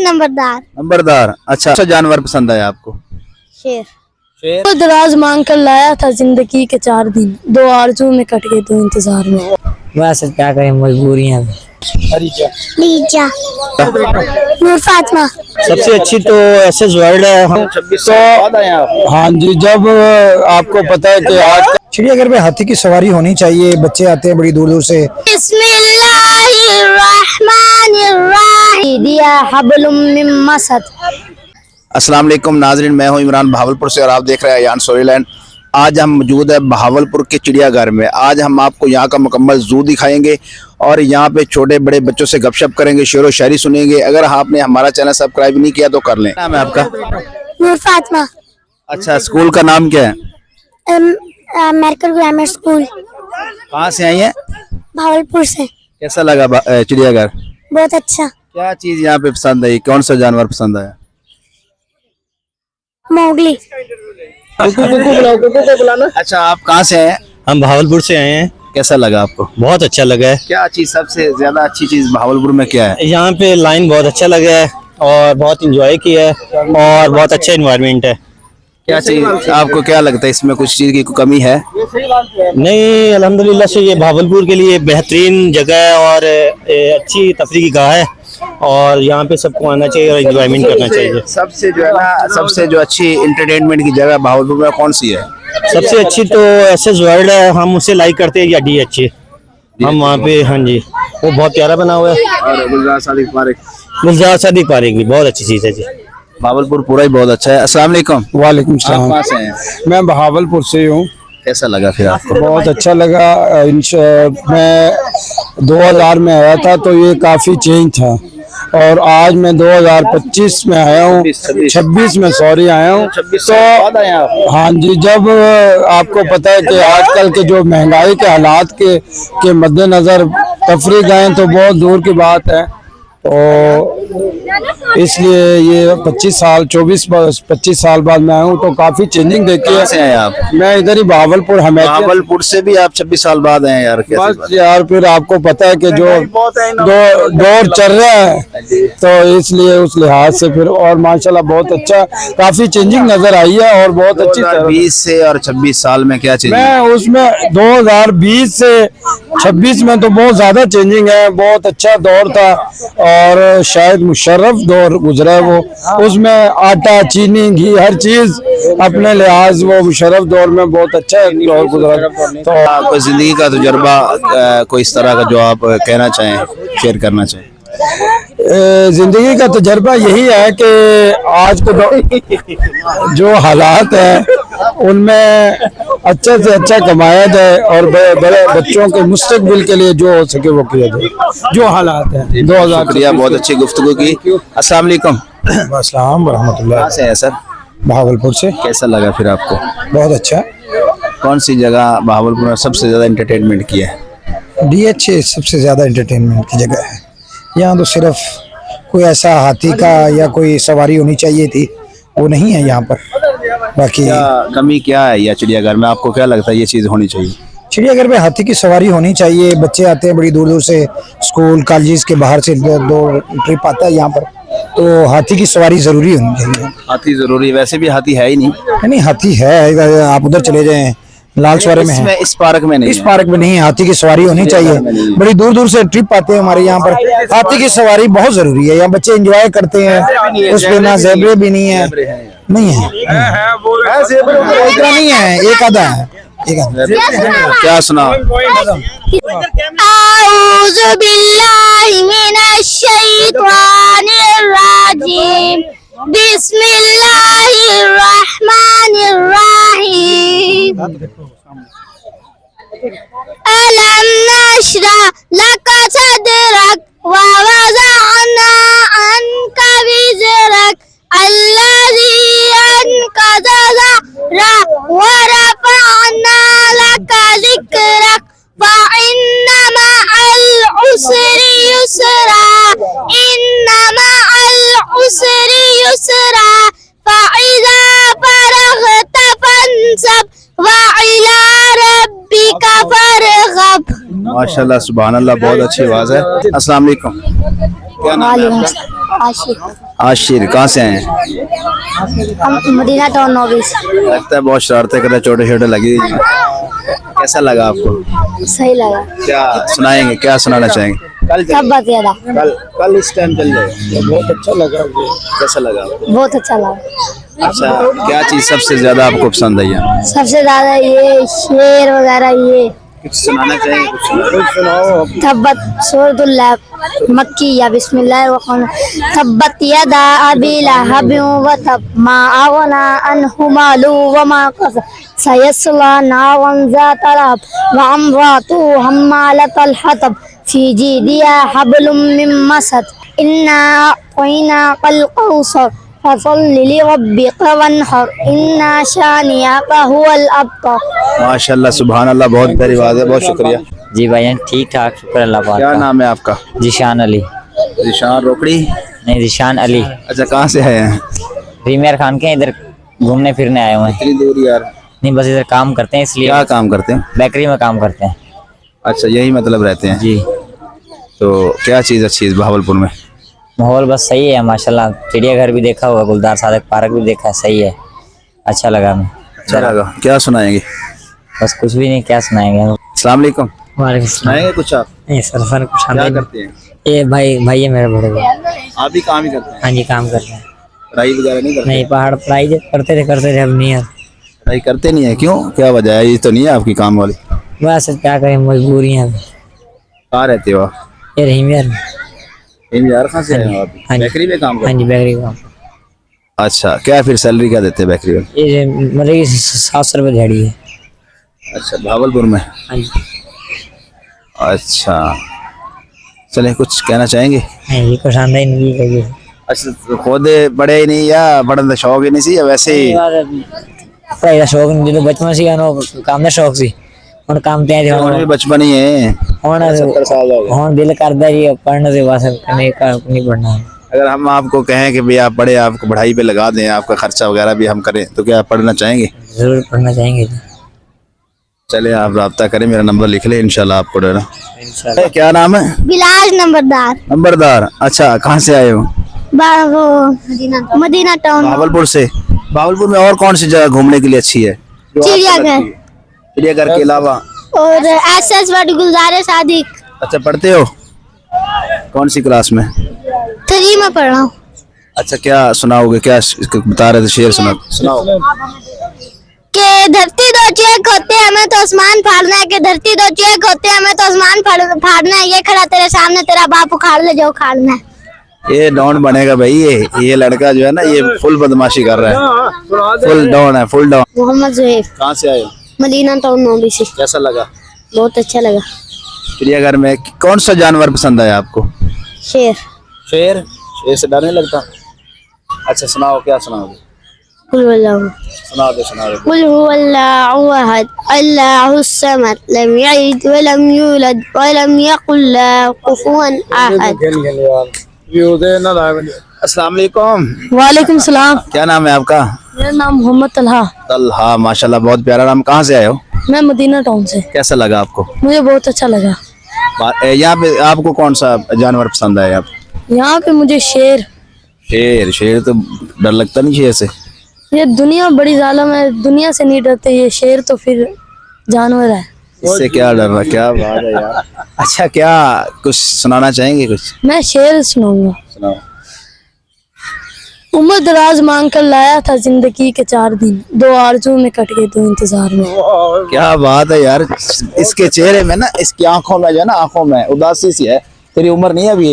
नंबरदार। नंबरदार, अच्छा जानवर पसंद आया आपको? शेर। शेर। तो दराज मांग कर लाया था जिंदगी के 4 दिन, 2 आरज़ू में कट गए 2 इंतजार में। बस क्या करें, मजबूरियां। लीजा। नूर फातिमा। सबसे अच्छी तो एसएस वर्ल्ड है। 26 बाद आए आप? हाँ जी, जब आपको पता है कि आज चिड़ियाघर में हाथी की सवारी होनी चाहिए, बच्चे आते हैं बड़ी दूर दूर से। अस्सलाम वालेकुम नाज़रीन, मैं हूं इमरान भावलपुर से और आप देख रहे हैं यान स्टोरीलैंड। आज हम मौजूद है भावलपुर के चिड़ियाघर में। आज हम आपको यहाँ का मुकम्मल ज़ू दिखाएंगे और यहाँ पे छोटे बड़े बच्चों से गपशप करेंगे, शेर व शायरी सुनेंगे। अगर आपने हमारा चैनल सब्सक्राइब नहीं किया तो कर लें। नाम है आपका? नूर फातिमा। अच्छा, स्कूल का नाम क्या है? Medical grammar school. कहाँ से आई हैं? भावलपुर से। कैसा लगा चिड़ियाघर? बहुत अच्छा। क्या चीज़ यहाँ पे पसंद आई? कौन सा जानवर पसंद आया? मोगली। अच्छा, आप कहाँ से हैं? हम भावलपुर से आए हैं। कैसा लगा आपको? बहुत अच्छा लगा है। क्या चीज़ सबसे ज्यादा अच्छी चीज़ भावलपुर में क्या है? यहाँ पे लाइन बहुत अच्छा लगा है और बहुत इंजॉय किया है और बहुत अच्छा एनवायरनमेंट है। क्या चीज़ आपको क्या लगता है इसमें कुछ चीज़ की कमी है? नहीं, अल्हम्दुलिल्लाह से ये भावलपुर के लिए बेहतरीन जगह है और अच्छी तफरीह की गाह है और यहाँ पे सबको आना चाहिए और एंजॉयमेंट करना चाहिए। सबसे जो है ना, सबसे जो अच्छी इंटरटेनमेंट की जगह भावलपुर में कौन सी है? सबसे अच्छी तो एसएस वर्ल्ड है, हम उसे लाइक करते हैं, या DH हम वहाँ पे। हाँ जी, वो बहुत प्यारा बना हुआ है। और गुलजार सादिक पार्क? गुलजार सादिक पार्क भी बहुत अच्छी चीज़ है जी। भावलपुर पूरा ही बहुत अच्छा है। अस्सलाम वालेकुम। वालेकुम आप सलाम। कहाँ से हैं? मैं भावलपुर से हूँ। कैसा लगा फिर आपको? बहुत अच्छा लगा। मैं 2000 में आया था तो ये काफ़ी चेंज था और आज मैं 2025 में आया हूँ, 26 में सॉरी आया हूँ। तो हाँ जी, जब आपको पता है कि आजकल के जो महंगाई के हालात के मद्देनज़र तफरीह गए तो बहुत दूर की बात है, तो इसलिए ये 25 साल बाद मैं आया हूँ तो काफी चेंजिंग देखी है। कैसे हैं आप? मैं इधर ही भावलपुर भावलपुर से भी आप 26 साल बाद आए यार? बस यार, फिर आपको पता है कि जो दौर चल रहा है तो इसलिए उस लिहाज से फिर, और माशाल्लाह बहुत अच्छा, काफी चेंजिंग नजर आई है और बहुत अच्छी। 2020 से और 26 साल में क्या चेंज? मैं उसमें 2020 से 26 में तो बहुत ज्यादा चेंजिंग है। बहुत अच्छा दौर था और शायद मुशर्रफ दौर गुजरा है वो। उसमें आटा, चीनी, घी, हर चीज अपने लिहाज वो मुशर्रफ दौर में बहुत अच्छा दौर गुजरा। तो आपको जिंदगी का तजुर्बा कोई इस तरह का जो आप कहना चाहें, शेयर करना चाहें? जिंदगी का तजर्बा यही है कि आज को जो हालात हैं उनमें अच्छा से अच्छा कमाया जाए और बड़े बच्चों के मुस्तकबिल के लिए जो हो सके वो किया जाए, जो हालात हैं। 2000। शुक्रिया, बहुत अच्छी गुफ्तगू की। अस्सलाम वालेकुम। अस्सलाम वरहमतुल्लाह। कहाँ से है सर? भावलपुर से। कैसा लगा फिर आपको? बहुत अच्छा। कौन सी जगह भावलपुर में सबसे ज्यादा एंटरटेनमेंट किया है? DH सबसे ज्यादा एंटरटेनमेंट की जगह है। यहाँ तो सिर्फ कोई ऐसा हाथी का या कोई सवारी होनी चाहिए थी, वो नहीं है यहाँ पर। बाकी क्या कमी क्या है या चिड़ियाघर में आपको क्या लगता है ये चीज़ होनी चाहिए? चिड़ियाघर में हाथी की सवारी होनी चाहिए। बच्चे आते हैं बड़ी दूर दूर से, स्कूल कॉलेज के बाहर से दो ट्रिप आता है यहाँ पर, तो हाथी की सवारी जरूरी होनी चाहिए। हाथी जरूरी? वैसे भी हाथी है ही नहीं। नहीं, हाथी है, आप उधर चले जाएं, लाल सवारे में है। इस पार्क में नहीं? इस पार्क में नहीं। हाथी की सवारी होनी चाहिए। बड़ी दूर दूर से ट्रिप आते हैं हमारे यहाँ पर, हाथी की सवारी बहुत जरूरी है। यहाँ बच्चे एंजॉय करते हैं, उस पे ना ज़ेब्रे भी नहीं है। नहीं है, इतना नहीं है, एक आधा है, एक आधा। क्या सुना? आऊज़ु बिल्लाहि मिनश शैतानिर रजीम। बिस्मिल्लाहिर रहमानिर रहीम। अलम नशरह लका सदरक व वज़अना अन्का विज़रक अल्लज़ी अनक़ज़ ज़हरक व रफ़अना लका ज़िक्रक फ़इन्न मअल उसरि युसरा इन्न मअल उसरि युसरा फ़इज़ा फ़रग़त फंसब व इला रब्बिका फरग़ब। माशाल्लाह, सुभान अल्लाह, बहुत अच्छी आवाज़ है। अस्सलाम वालेकुम। क्या नाम है आपका? आशिक। आशिर, कहाँ से आए हैं? हम मदीना टाउन नॉविस। लगता है बहुत शरारतें कर रहे, छोटे छोटे लगी हुई हैं। कैसा लगा आपको? सही लगा। क्या सुनाएंगे, क्या सुनाना चाहेंगे? कल सब बात याद आ। कल इस टाइम चल रहे, बहुत अच्छा लगा। कैसा लगा आपको? बहुत अच्छा लगा। अच्छा, क्या चीज सबसे ज्यादा आपको पसंद आई है? सबसे ज्यादा ये शेर वगैरह, ये कुछ सुनाना चाहेंगे? कुछ सुनाओ। तब्बत सूरतुल लहब मक्की या बिस्मिल्लाहिर्रहमानिर्रहीम। तब्बत यदा अबी लहब व तब मा अगना अन्हु मालु व मा कसब सयस्ला नारन ज़ात लहब व अम्रातु हम्मालतल हतब फी जीदिहा हब्लुम मिन मसद इन्ना अअतैनाकल कौसर फसल्लि लिरब्बिका वन्हर इन्ना शानिअका हुवल अबतर। माशाल्लाह, सुभान अल्लाह, बहुत प्यारी बात है, बहुत शुक्रिया। जी भाईजान ठीक ठाक, शुक्र अल्लाह पाक क्या का। नाम है आपका? जिशान अली। निशान रोकड़ी। नहीं, जिशान अली। अच्छा, कहाँ से आए हैं? प्रीमियर खान के इधर घूमने फिरने आए हुए हैं। इतनी दूर यार? नहीं, बस इधर काम करते हैं इसलिए। क्या काम करते हैं? बेकरी में काम करते हैं। अच्छा, यही मतलब रहते हैं। जी। तो क्या चीज़ अच्छी है भावलपुर में? माहौल बस सही है माशाल्लाह। चिड़ियाघर भी देखा हुआ, गुलदार सादक पार्क भी देखा है, सही है, अच्छा लगा हमें। अच्छा लगा। क्या सुनाएंगे? बस कुछ भी नहीं, क्या सुनाएंगे। अस्सलाम वालेकुम। वालेकुम सुनाएंगे कुछ आप? नहीं सर कुछ क्या करते हैं? ये भाई है मेरे बड़े भाई। आप भी काम ही करते हैं? हाँ जी, काम करते हैं। पढ़ाई वगैरह नहीं करते? नहीं, पहाड़ पढ़ाई जब करते थे अब नहीं है। पढ़ाई करते नहीं है? क्यों, क्या वजह है? ये तो नहीं है आपकी काम वाली? बस क्या करें, मजबूरियाँ। कहाँ रहते हो आप? ये रहीम यार। यार कहाँ से आए हो आप? हाँ जी। बेकरी में काम हाँ करते जी, बेकरी का। हैं? अच्छा, क्या फिर सैलरी क्या देते हैं बेकरी में? ये मतलब कि 700 रुपये दिहाड़ी है। अच्छा, भावलपुर में? हाँ जी। अच्छा, चले कुछ कहना चाहेंगे? नहीं, ये कुछ आंदा ही नहीं लगी। अच्छा, तो खुद पढ़े ही नहीं या पढ़ने का शौक ही नहीं सी, या वैसे ही? पढ़ाई का शौक नहीं, जो बचपन से काम का शौक सी ਹੁਣ ਕੰਮ ਤੇ ਆਏ ਹੁਣ ਵੀ बचपन ही है। ਹੁਣ 70 साल हो गए। ਹੁਣ ਦਿਲ ਕਰਦਾ ਜੀ पढ़ने से बस नहीं पढ़ना है। अगर हम आपको कहें कि भैया आप पढ़े, आपको पढ़ाई पे लगा दें, आपका खर्चा वगैरह भी हम करें, तो क्या आप पढ़ना चाहेंगे? जरूर पढ़ना चाहेंगे जी। चले, आप राब्ता करें, मेरा नंबर लिख ले, इंशाल्लाह आपको देना। क्या नाम है? बिलाज नंबरदार। नंबरदार। अच्छा, कहाँ से आए हो? Medina town. भावलपुर से। भावलपुर में और कौन सी जगह घूमने के लिए अच्छी है? चिड़ियाघर चिड़ियाघर के अलावा? और एसएस वर्ड गुलजार सादिक। अच्छा, पढ़ते हो? कौन सी क्लास में? 3 में पढ़ रहा हूँ। अच्छा, क्या सुनाओगे? क्या बता रहे थे, शेर सुनाओ। के धरती दो चेक होते हैं, हमें तो आसमान फाड़ना है। के धरती दो चेक होते हैं, हमें तो आसमान फाड़ना है। ये खड़ा तेरे सामने, तेरा बाप उखाड़ ले जो उखाड़ना है। ये डॉन बनेगा भाई। ये लड़का जो है ना, ये फुल बदमाशी कर रहा है। फुल डॉन है, फुल डॉन। मोहम्मद जुहैब। कहाँ से आए हो? मदीना टाउन नॉबी से। कैसा लगा? बहुत अच्छा लगा। चिड़ियाघर में कौन सा जानवर पसंद आया आपको? शेर। शेर? शेर से डर नहीं लगता? अच्छा, सुनाओ, क्या सुनाओगे? कुल वल्लाहु सुना दे। कुल हुवल्लाहु अहद अल्लाहुस समद लम यलिद व लम यूलद व लम यकुल लहु कुफुवन अहद। अस्सलाम वालेकुम। वालेकुम सलाम। क्या नाम है आपका? मेरा नाम मोहम्मद तलहा। तलहा, माशाल्लाह, बहुत प्यारा नाम। कहाँ से आए हो? मैं मदीना टाउन से। कैसा लगा आपको? मुझे बहुत अच्छा लगा। यहाँ पे आपको कौन सा जानवर पसंद आया? यहाँ पे मुझे शेर। शेर? शेर तो डर लगता नहीं शेर से? ये दुनिया बड़ी जालिम है, दुनिया से नहीं डरते। ये शेर तो फिर जानवर है, इससे क्या डर रहा? क्या बात है यार। अच्छा, क्या कुछ सुनाना चाहेंगे? कुछ मैं शेर सुनाऊंगा। सुनाओ। उम्र दराज मांग कर लाया था जिंदगी के 4 दिन, 2 आरज़ू में कट गए 2 इंतजार में। क्या बात है यार। इसके चेहरे में ना, इसकी आंखों में जो है ना, आंखों में उदासी सी है। तेरी उम्र नहीं है अभी?